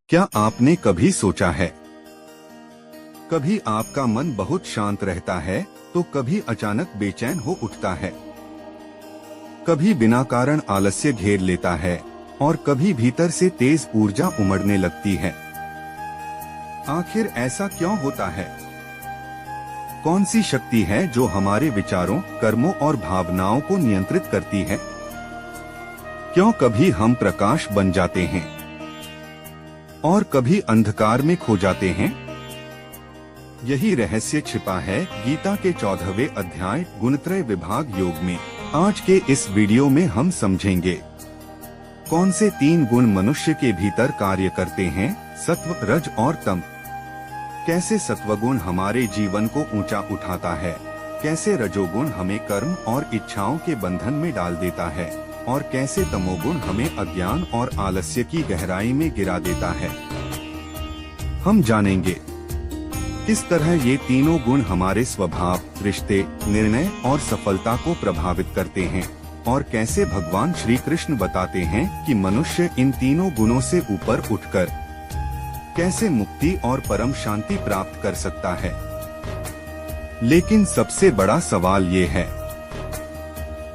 क्या आपने कभी सोचा है, कभी आपका मन बहुत शांत रहता है तो कभी अचानक बेचैन हो उठता है, कभी बिना कारण आलस्य घेर लेता है और कभी भीतर से तेज ऊर्जा उमड़ने लगती है। आखिर ऐसा क्यों होता है? कौन सी शक्ति है जो हमारे विचारों, कर्मों और भावनाओं को नियंत्रित करती है? क्यों कभी हम प्रकाश बन जाते हैं और कभी अंधकार में खो जाते हैं? यही रहस्य छिपा है गीता के 14वें अध्याय गुणत्रय विभाग योग में। आज के इस वीडियो में हम समझेंगे कौन से 3 गुण मनुष्य के भीतर कार्य करते हैं, सत्व, रज और तम। कैसे सत्वगुण हमारे जीवन को ऊंचा उठाता है, कैसे रजोगुण हमें कर्म और इच्छाओं के बंधन में डाल देता है और कैसे तमोगुण हमें अज्ञान और आलस्य की गहराई में गिरा देता है। हम जानेंगे किस तरह ये तीनों गुण हमारे स्वभाव, रिश्ते, निर्णय और सफलता को प्रभावित करते हैं और कैसे भगवान श्री कृष्ण बताते हैं कि मनुष्य इन तीनों गुणों से ऊपर उठकर कैसे मुक्ति और परम शांति प्राप्त कर सकता है। लेकिन सबसे बड़ा सवाल ये है,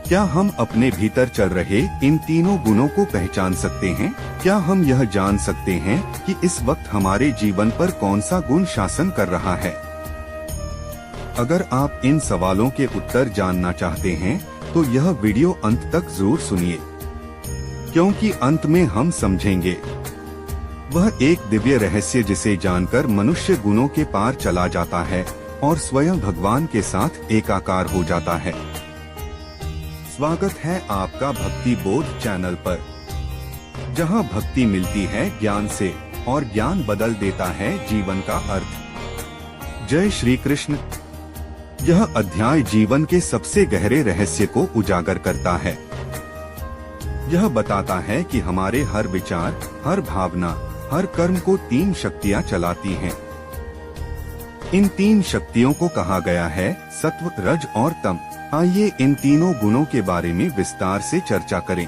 क्या हम अपने भीतर चल रहे इन तीनों गुणों को पहचान सकते हैं? क्या हम यह जान सकते हैं कि इस वक्त हमारे जीवन पर कौन सा गुण शासन कर रहा है? अगर आप इन सवालों के उत्तर जानना चाहते हैं तो यह वीडियो अंत तक जरूर सुनिए, क्योंकि अंत में हम समझेंगे वह एक दिव्य रहस्य जिसे जानकर मनुष्य गुणों के पार चला जाता है और स्वयं भगवान के साथ एकाकार हो जाता है। स्वागत है आपका भक्ति बोध चैनल पर, जहां भक्ति मिलती है ज्ञान से और ज्ञान बदल देता है जीवन का अर्थ। जय श्री कृष्ण। यह अध्याय जीवन के सबसे गहरे रहस्य को उजागर करता है। यह बताता है कि हमारे हर विचार, हर भावना, हर कर्म को 3 शक्तियां चलाती हैं। इन 3 शक्तियों को कहा गया है सत्व, रज और तम। आइए इन तीनों गुणों के बारे में विस्तार से चर्चा करें।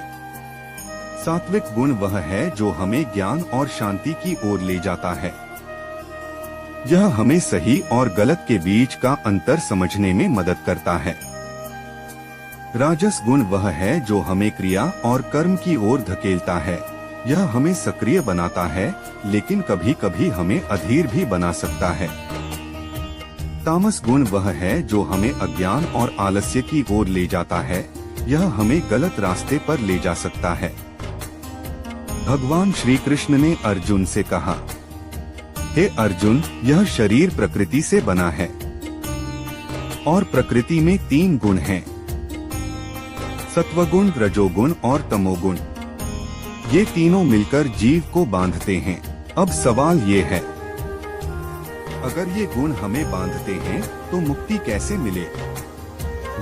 सात्विक गुण वह है जो हमें ज्ञान और शांति की ओर ले जाता है। यह हमें सही और गलत के बीच का अंतर समझने में मदद करता है। राजस गुण वह है जो हमें क्रिया और कर्म की ओर धकेलता है। यह हमें सक्रिय बनाता है, लेकिन कभी कभी हमें अधीर भी बना सकता है। तामस गुण वह है जो हमें अज्ञान और आलस्य की ओर ले जाता है। यह हमें गलत रास्ते पर ले जा सकता है। भगवान श्री कृष्ण ने अर्जुन से कहा, हे अर्जुन, यह शरीर प्रकृति से बना है और प्रकृति में 3 गुण हैं, सत्वगुण, रजोगुण और तमोगुण। ये तीनों मिलकर जीव को बांधते हैं। अब सवाल ये है, अगर ये गुण हमें बांधते हैं तो मुक्ति कैसे मिले?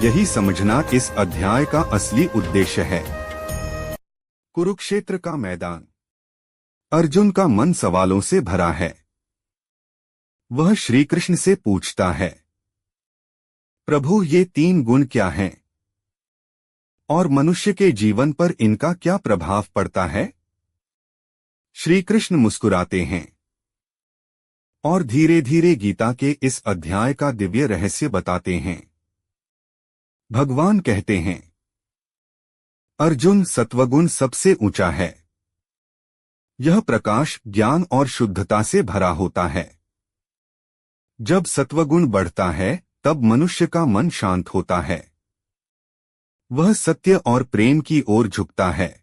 यही समझना इस अध्याय का असली उद्देश्य है। कुरुक्षेत्र का मैदान। अर्जुन का मन सवालों से भरा है। वह श्री कृष्ण से पूछता है, प्रभु, ये 3 गुण क्या हैं और मनुष्य के जीवन पर इनका क्या प्रभाव पड़ता है? श्री कृष्ण मुस्कुराते हैं और धीरे धीरे गीता के इस अध्याय का दिव्य रहस्य बताते हैं। भगवान कहते हैं, अर्जुन, सत्वगुण सबसे ऊंचा है। यह प्रकाश, ज्ञान और शुद्धता से भरा होता है। जब सत्वगुण बढ़ता है तब मनुष्य का मन शांत होता है। वह सत्य और प्रेम की ओर झुकता है।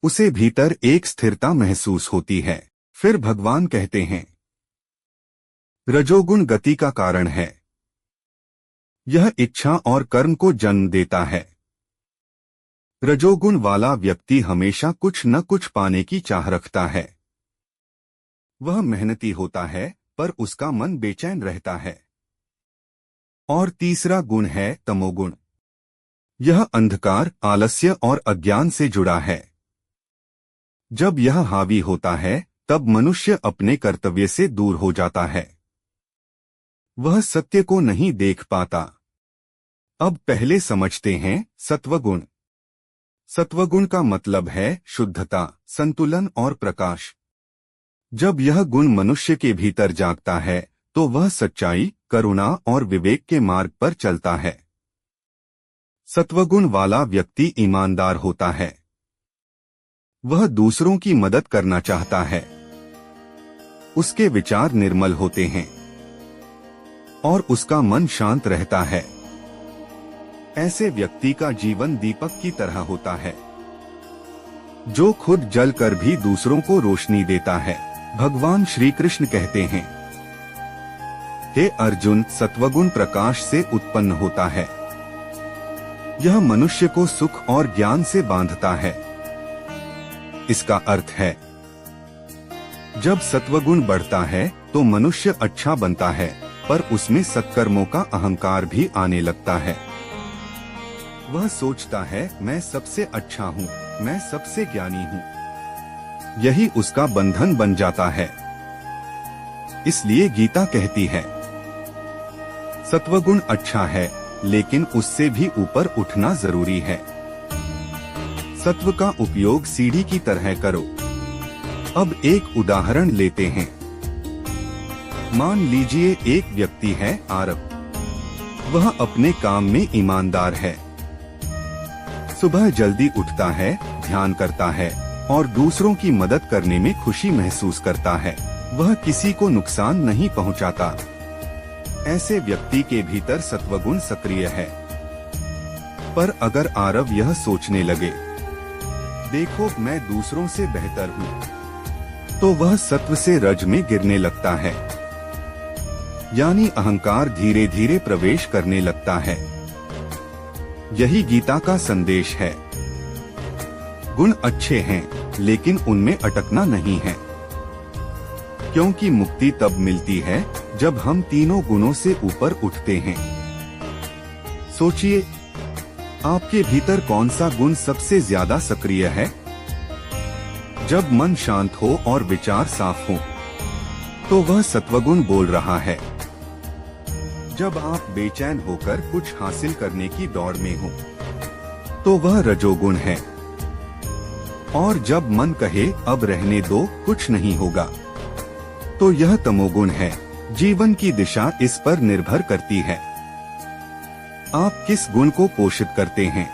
उसे भीतर एक स्थिरता महसूस होती है। फिर भगवान कहते हैं, रजोगुण गति का कारण है। यह इच्छा और कर्म को जन्म देता है। रजोगुण वाला व्यक्ति हमेशा कुछ न कुछ पाने की चाह रखता है। वह मेहनती होता है पर उसका मन बेचैन रहता है। और तीसरा गुण है तमोगुण। यह अंधकार, आलस्य और अज्ञान से जुड़ा है। जब यह हावी होता है तब मनुष्य अपने कर्तव्य से दूर हो जाता है। वह सत्य को नहीं देख पाता। अब पहले समझते हैं सत्वगुण। सत्वगुण का मतलब है शुद्धता, संतुलन और प्रकाश। जब यह गुण मनुष्य के भीतर जागता है तो वह सच्चाई, करुणा और विवेक के मार्ग पर चलता है। सत्वगुण वाला व्यक्ति ईमानदार होता है। वह दूसरों की मदद करना चाहता है। उसके विचार निर्मल होते हैं और उसका मन शांत रहता है। ऐसे व्यक्ति का जीवन दीपक की तरह होता है, जो खुद जलकर भी दूसरों को रोशनी देता है। भगवान श्री कृष्ण कहते हैं, हे अर्जुन, सत्वगुण प्रकाश से उत्पन्न होता है। यह मनुष्य को सुख और ज्ञान से बांधता है। इसका अर्थ है, जब सत्वगुण बढ़ता है तो मनुष्य अच्छा बनता है, पर उसमें सत्कर्मों का अहंकार भी आने लगता है। वह सोचता है, मैं सबसे अच्छा हूँ, मैं सबसे ज्ञानी हूँ। यही उसका बंधन बन जाता है। इसलिए गीता कहती है, सत्वगुण अच्छा है, लेकिन उससे भी ऊपर उठना जरूरी है। सत्व का उपयोग सीढ़ी की तरह करो। अब एक उदाहरण लेते हैं। मान लीजिए एक व्यक्ति है आरव। वह अपने काम में ईमानदार है। सुबह जल्दी उठता है, ध्यान करता है और दूसरों की मदद करने में खुशी महसूस करता है। वह किसी को नुकसान नहीं पहुंचाता। ऐसे व्यक्ति के भीतर सत्वगुण सक्रिय है। पर अगर आरव यह सोचने लगे, देखो मैं दूसरों से बेहतर हूँ, तो वह सत्व से रज में गिरने लगता है। यानी अहंकार धीरे धीरे प्रवेश करने लगता है। यही गीता का संदेश है। गुण अच्छे हैं, लेकिन उनमें अटकना नहीं है, क्योंकि मुक्ति तब मिलती है जब हम तीनों गुणों से ऊपर उठते हैं। सोचिए, आपके भीतर कौन सा गुण सबसे ज्यादा सक्रिय है? जब मन शांत हो और विचार साफ हो, तो वह सत्वगुण बोल रहा है। जब आप बेचैन होकर कुछ हासिल करने की दौड़ में हो, तो वह रजोगुण है। और जब मन कहे अब रहने दो, कुछ नहीं होगा, तो यह तमोगुण है। जीवन की दिशा इस पर निर्भर करती है, आप किस गुण को पोषित करते हैं।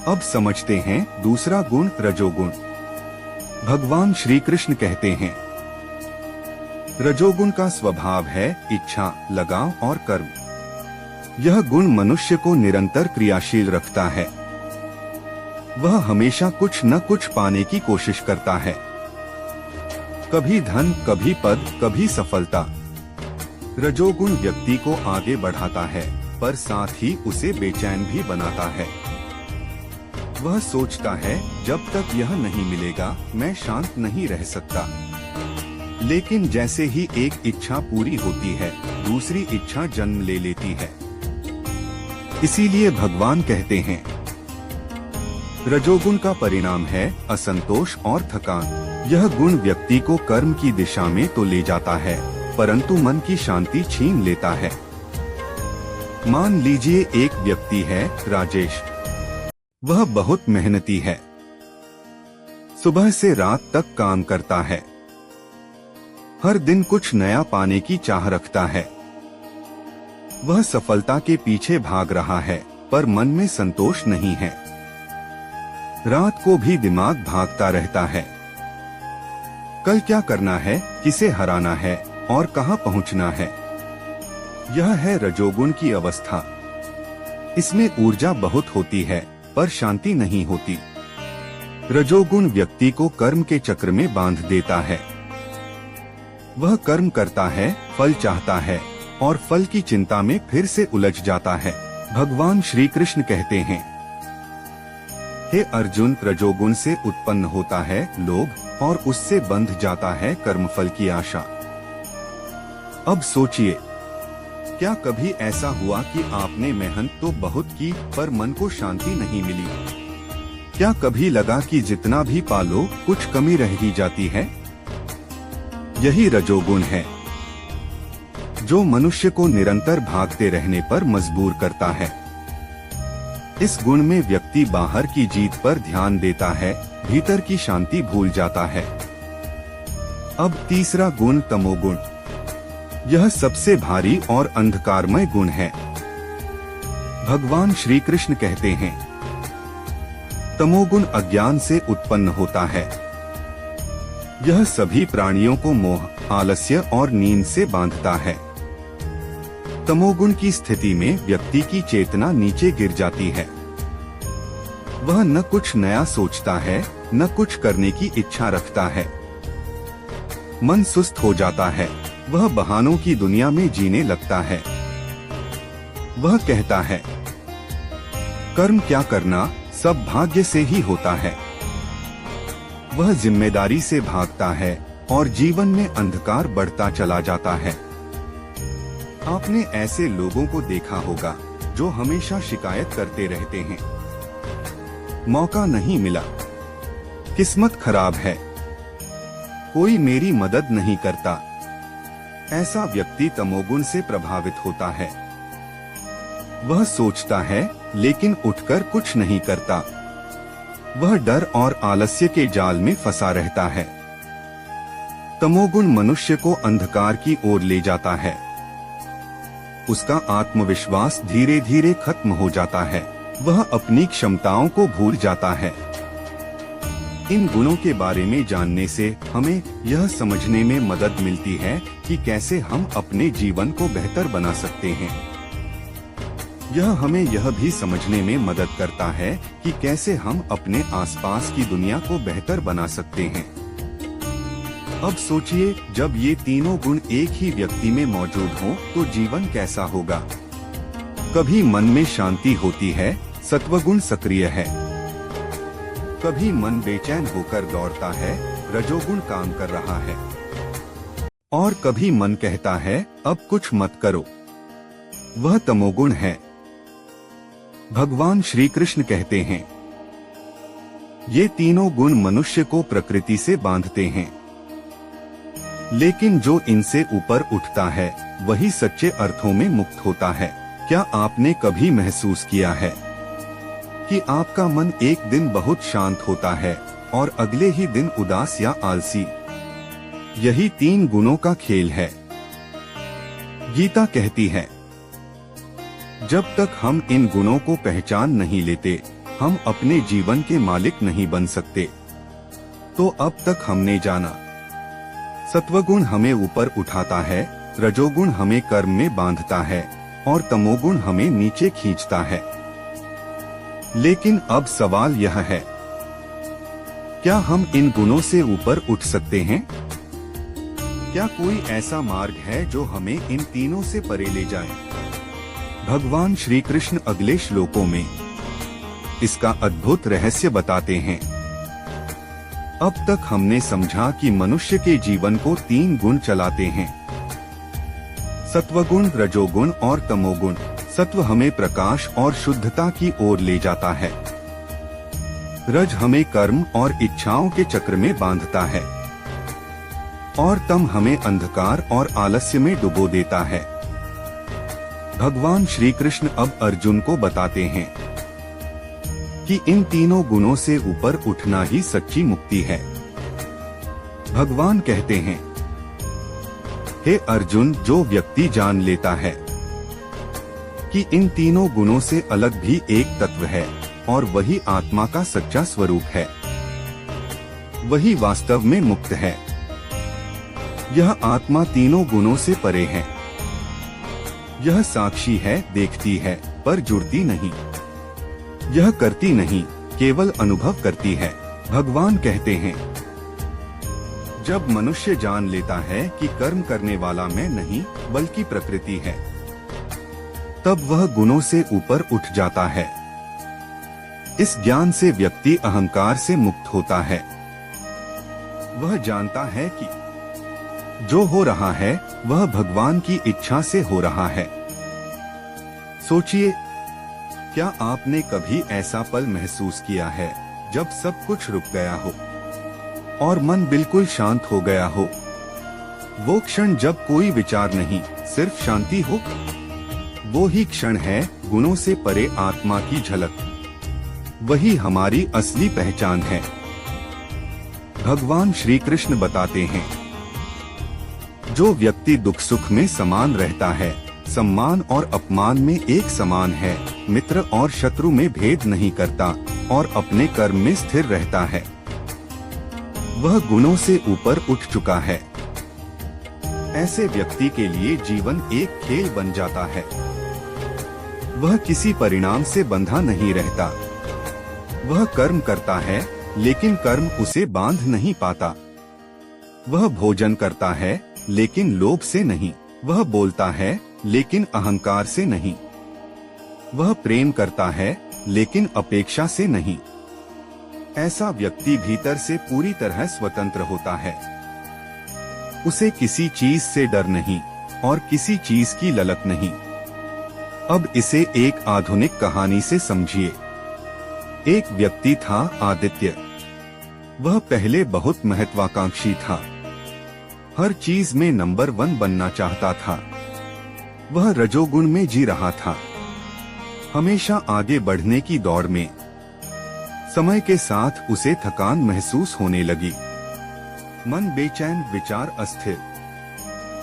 अब समझते हैं दूसरा गुण, रजोगुण। भगवान श्री कृष्ण कहते हैं, रजोगुण का स्वभाव है इच्छा, लगाव और कर्म। यह गुण मनुष्य को निरंतर क्रियाशील रखता है। वह हमेशा कुछ न कुछ पाने की कोशिश करता है। कभी धन, कभी पद, कभी सफलता। रजोगुण व्यक्ति को आगे बढ़ाता है, पर साथ ही उसे बेचैन भी बनाता है। वह सोचता है, जब तक यह नहीं मिलेगा मैं शांत नहीं रह सकता। लेकिन जैसे ही एक इच्छा पूरी होती है, दूसरी इच्छा जन्म ले लेती है। इसीलिए भगवान कहते हैं, रजोगुण का परिणाम है असंतोष और थकान। यह गुण व्यक्ति को कर्म की दिशा में तो ले जाता है, परंतु मन की शांति छीन लेता है। मान लीजिए एक व्यक्ति है राजेश। वह बहुत मेहनती है। सुबह से रात तक काम करता है। हर दिन कुछ नया पाने की चाह रखता है। वह सफलता के पीछे भाग रहा है, पर मन में संतोष नहीं है। रात को भी दिमाग भागता रहता है। कल क्या करना है, किसे हराना है और कहां पहुंचना है। यह है रजोगुण की अवस्था। इसमें ऊर्जा बहुत होती है, पर शांति नहीं होती। रजोगुण व्यक्ति को कर्म के चक्र में बांध देता है। वह कर्म करता है, फल चाहता है और फल की चिंता में फिर से उलझ जाता है। भगवान श्री कृष्ण कहते हैं, हे अर्जुन, रजोगुण से उत्पन्न होता है लोभ और उससे बंध जाता है कर्मफल की आशा। अब सोचिए, क्या कभी ऐसा हुआ कि आपने मेहनत तो बहुत की, पर मन को शांति नहीं मिली? क्या कभी लगा कि जितना भी पालो कुछ कमी रह ही जाती है? यही रजोगुण है, जो मनुष्य को निरंतर भागते रहने पर मजबूर करता है। इस गुण में व्यक्ति बाहर की जीत पर ध्यान देता है, भीतर की शांति भूल जाता है। अब तीसरा गुण तमोगुण। यह सबसे भारी और अंधकारमय गुण है। भगवान श्री कृष्ण कहते हैं, तमोगुण अज्ञान से उत्पन्न होता है। यह सभी प्राणियों को मोह, आलस्य और नींद से बांधता है। तमोगुण की स्थिति में व्यक्ति की चेतना नीचे गिर जाती है। वह न कुछ नया सोचता है, न कुछ करने की इच्छा रखता है। मन सुस्त हो जाता है। वह बहानों की दुनिया में जीने लगता है। वह कहता है, कर्म क्या करना, सब भाग्य से ही होता है। वह जिम्मेदारी से भागता है और जीवन में अंधकार बढ़ता चला जाता है। आपने ऐसे लोगों को देखा होगा जो हमेशा शिकायत करते रहते हैं, मौका नहीं मिला, किस्मत खराब है, कोई मेरी मदद नहीं करता। ऐसा व्यक्ति तमोगुण से प्रभावित होता है। वह सोचता है लेकिन उठकर कुछ नहीं करता। वह डर और आलस्य के जाल में फंसा रहता है। तमोगुण मनुष्य को अंधकार की ओर ले जाता है। उसका आत्मविश्वास धीरे धीरे खत्म हो जाता है। वह अपनी क्षमताओं को भूल जाता है। इन गुणों के बारे में जानने से हमें यह समझने में मदद मिलती है कि कैसे हम अपने जीवन को बेहतर बना सकते हैं। यह हमें यह भी समझने में मदद करता है कि कैसे हम अपने आसपास की दुनिया को बेहतर बना सकते हैं। अब सोचिए, जब ये तीनों गुण एक ही व्यक्ति में मौजूद हों तो जीवन कैसा होगा। कभी मन में शांति होती है, सत्वगुण सक्रिय है। कभी मन बेचैन होकर दौड़ता है, रजोगुण काम कर रहा है। और कभी मन कहता है, अब कुछ मत करो, वह तमोगुण है। भगवान श्री कृष्ण कहते हैं, ये तीनों गुण मनुष्य को प्रकृति से बांधते हैं, लेकिन जो इनसे ऊपर उठता है वही सच्चे अर्थों में मुक्त होता है। क्या आपने कभी महसूस किया है कि आपका मन एक दिन बहुत शांत होता है और अगले ही दिन उदास या आलसी? यही तीन गुणों का खेल है। गीता कहती है, जब तक हम इन गुणों को पहचान नहीं लेते, हम अपने जीवन के मालिक नहीं बन सकते। तो अब तक हमने जाना, सत्वगुण हमें ऊपर उठाता है, रजोगुण हमें कर्म में बांधता है और तमोगुण हमें नीचे खींचता है। लेकिन अब सवाल यह है, क्या हम इन गुणों से ऊपर उठ सकते हैं? क्या कोई ऐसा मार्ग है जो हमें इन तीनों से परे ले जाए? भगवान श्री कृष्ण अगले श्लोकों में इसका अद्भुत रहस्य बताते हैं। अब तक हमने समझा कि मनुष्य के जीवन को तीन गुण चलाते हैं, सत्वगुण, रजोगुण और तमोगुण। सत्व हमें प्रकाश और शुद्धता की ओर ले जाता है। रज हमें कर्म और इच्छाओं के चक्र में बांधता है और तम हमें अंधकार और आलस्य में डुबो देता है। भगवान श्री कृष्ण अब अर्जुन को बताते हैं कि इन तीनों गुणों से ऊपर उठना ही सच्ची मुक्ति है। भगवान कहते हैं, हे अर्जुन, जो व्यक्ति जान लेता है कि इन तीनों गुणों से अलग भी एक तत्व है और वही आत्मा का सच्चा स्वरूप है, वही वास्तव में मुक्त है। यह आत्मा तीनों गुणों से परे है। यह साक्षी है, देखती है पर जुड़ती नहीं। यह करती नहीं, केवल अनुभव करती है। भगवान कहते हैं, जब मनुष्य जान लेता है कि कर्म करने वाला मैं नहीं बल्कि प्रकृति है, तब वह गुणों से ऊपर उठ जाता है। इस ज्ञान से व्यक्ति अहंकार से मुक्त होता है। वह जानता है कि जो हो रहा है वह भगवान की इच्छा से हो रहा है। सोचिए, क्या आपने कभी ऐसा पल महसूस किया है जब सब कुछ रुक गया हो और मन बिल्कुल शांत हो गया हो? वो क्षण जब कोई विचार नहीं, सिर्फ शांति हो, वो ही क्षण है गुणों से परे आत्मा की झलक। वही हमारी असली पहचान है। भगवान श्री कृष्ण बताते हैं, जो व्यक्ति दुख सुख में समान रहता है, सम्मान और अपमान में एक समान है, मित्र और शत्रु में भेद नहीं करता और अपने कर्म में स्थिर रहता है, वह गुणों से ऊपर उठ चुका है। ऐसे व्यक्ति के लिए जीवन एक खेल बन जाता है। वह किसी परिणाम से बंधा नहीं रहता। वह कर्म करता है, लेकिन कर्म उसे बांध नहीं पाता। वह भोजन करता है, लेकिन लोभ से नहीं। वह बोलता है, लेकिन अहंकार से नहीं। वह प्रेम करता है, लेकिन अपेक्षा से नहीं। ऐसा व्यक्ति भीतर से पूरी तरह स्वतंत्र होता है। उसे किसी चीज से डर नहीं और किसी चीज की ललक नहीं। अब इसे एक आधुनिक कहानी से समझिए। एक व्यक्ति था आदित्य। वह पहले बहुत महत्वाकांक्षी था। हर चीज में नंबर 1 बनना चाहता था। वह रजोगुण में जी रहा था, हमेशा आगे बढ़ने की दौड़ में। समय के साथ उसे थकान महसूस होने लगी, मन बेचैन, विचार अस्थिर।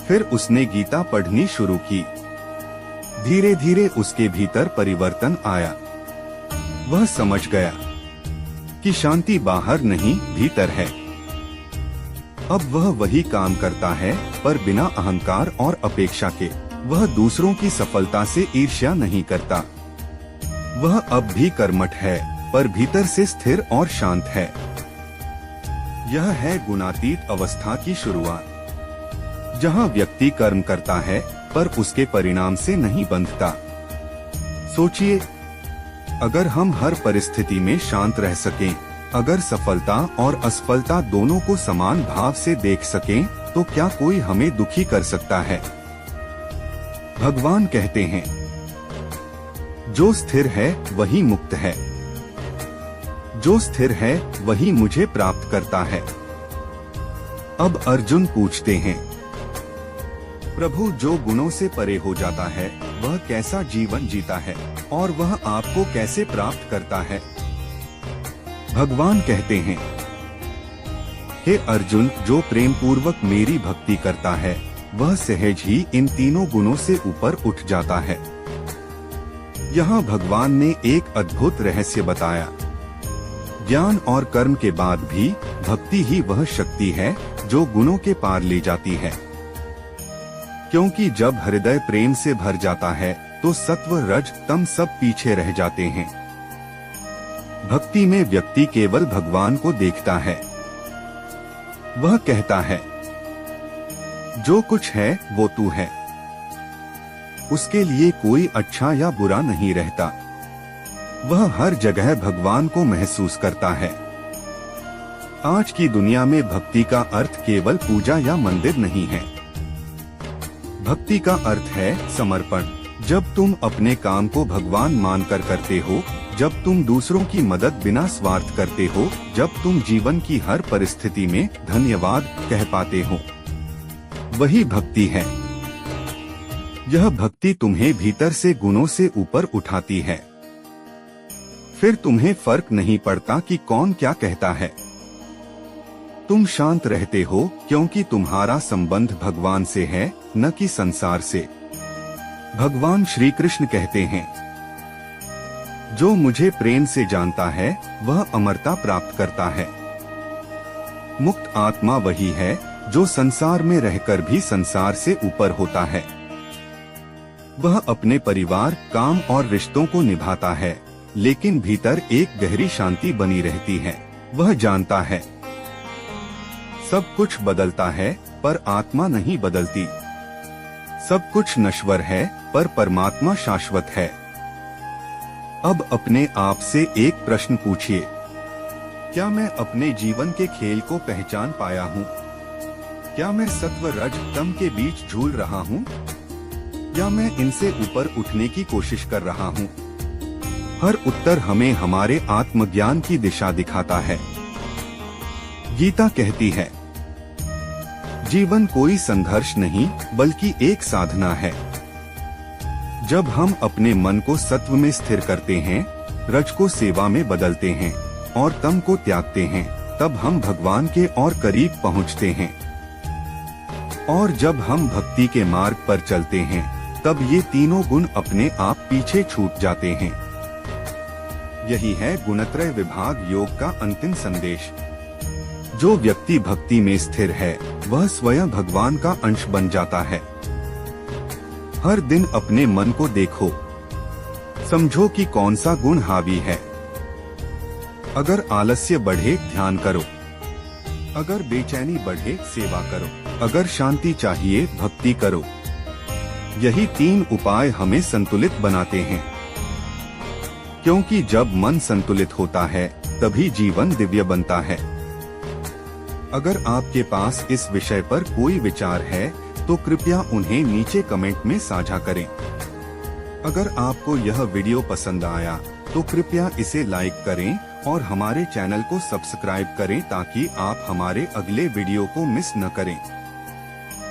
फिर उसने गीता पढ़नी शुरू की। धीरे धीरे उसके भीतर परिवर्तन आया। वह समझ गया कि शांति बाहर नहीं, भीतर है। अब वह वही काम करता है, पर बिना अहंकार और अपेक्षा के। वह दूसरों की सफलता से ईर्ष्या नहीं करता। वह अब भी कर्मठ है, पर भीतर से स्थिर और शांत है। यह है गुणातीत अवस्था की शुरुआत, जहां व्यक्ति कर्म करता है, पर उसके परिणाम से नहीं बंधता। सोचिए, अगर हम हर परिस्थिति में शांत रह सकें, अगर सफलता और असफलता दोनों को समान भाव से देख सकें, तो क्या कोई हमें दुखी कर सकता है? भगवान कहते हैं, जो स्थिर है वही मुक्त है। जो स्थिर है वही मुझे प्राप्त करता है। अब अर्जुन पूछते हैं, प्रभु, जो गुणों से परे हो जाता है वह कैसा जीवन जीता है और वह आपको कैसे प्राप्त करता है? भगवान कहते हैं, हे अर्जुन, जो प्रेम पूर्वक मेरी भक्ति करता है वह सहज ही इन तीनों गुणों से ऊपर उठ जाता है। यहाँ भगवान ने एक अद्भुत रहस्य बताया। ज्ञान और कर्म के बाद भी भक्ति ही वह शक्ति है जो गुणों के पार ले जाती है। क्योंकि जब हृदय प्रेम से भर जाता है तो सत्व, रज, तम सब पीछे रह जाते हैं। भक्ति में व्यक्ति केवल भगवान को देखता है। वह कहता है, जो कुछ है वो तू है। उसके लिए कोई अच्छा या बुरा नहीं रहता। वह हर जगह भगवान को महसूस करता है। आज की दुनिया में भक्ति का अर्थ केवल पूजा या मंदिर नहीं है। भक्ति का अर्थ है समर्पण। जब तुम अपने काम को भगवान मानकर करते हो, जब तुम दूसरों की मदद बिना स्वार्थ करते हो, जब तुम जीवन की हर परिस्थिति में धन्यवाद कह पाते हो, वही भक्ति है। यह भक्ति तुम्हें भीतर से गुणों से ऊपर उठाती है। फिर तुम्हें फर्क नहीं पड़ता कि कौन क्या कहता है। तुम शांत रहते हो क्योंकि तुम्हारा संबंध भगवान से है, न कि संसार से। भगवान श्री कृष्ण कहते हैं, जो मुझे प्रेम से जानता है वह अमरता प्राप्त करता है। मुक्त आत्मा वही है जो संसार में रहकर भी संसार से ऊपर होता है। वह अपने परिवार, काम और रिश्तों को निभाता है, लेकिन भीतर एक गहरी शांति बनी रहती है। वह जानता है सब कुछ बदलता है पर आत्मा नहीं बदलती। सब कुछ नश्वर है पर परमात्मा शाश्वत है। अब अपने आप से एक प्रश्न पूछिए, क्या मैं अपने जीवन के खेल को पहचान पाया हूँ? क्या मैं सत्व, रज, तम के बीच झूल रहा हूँ या मैं इनसे ऊपर उठने की कोशिश कर रहा हूँ? हर उत्तर हमें हमारे आत्मज्ञान की दिशा दिखाता है। गीता कहती है, जीवन कोई संघर्ष नहीं बल्कि एक साधना है। जब हम अपने मन को सत्व में स्थिर करते हैं, रज को सेवा में बदलते हैं और तम को त्यागते हैं, तब हम भगवान के और करीब पहुंचते हैं। और जब हम भक्ति के मार्ग पर चलते हैं तब ये तीनों गुण अपने आप पीछे छूट जाते हैं। यही है गुणत्रय विभाग योग का अंतिम संदेश। जो व्यक्ति भक्ति में स्थिर है वह स्वयं भगवान का अंश बन जाता है। हर दिन अपने मन को देखो, समझो कि कौन सा गुण हावी है। अगर आलस्य बढ़े ध्यान करो, अगर बेचैनी बढ़े सेवा करो, अगर शांति चाहिए भक्ति करो। यही 3 उपाय हमें संतुलित बनाते हैं, क्योंकि जब मन संतुलित होता है तभी जीवन दिव्य बनता है। अगर आपके पास इस विषय पर कोई विचार है तो कृपया उन्हें नीचे कमेंट में साझा करें। अगर आपको यह वीडियो पसंद आया तो कृपया इसे लाइक करें और हमारे चैनल को सब्सक्राइब करें ताकि आप हमारे अगले वीडियो को मिस न करें।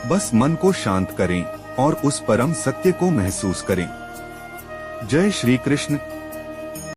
बस मन को शांत करें और उस परम सत्य को महसूस करें। जय श्री कृष्ण।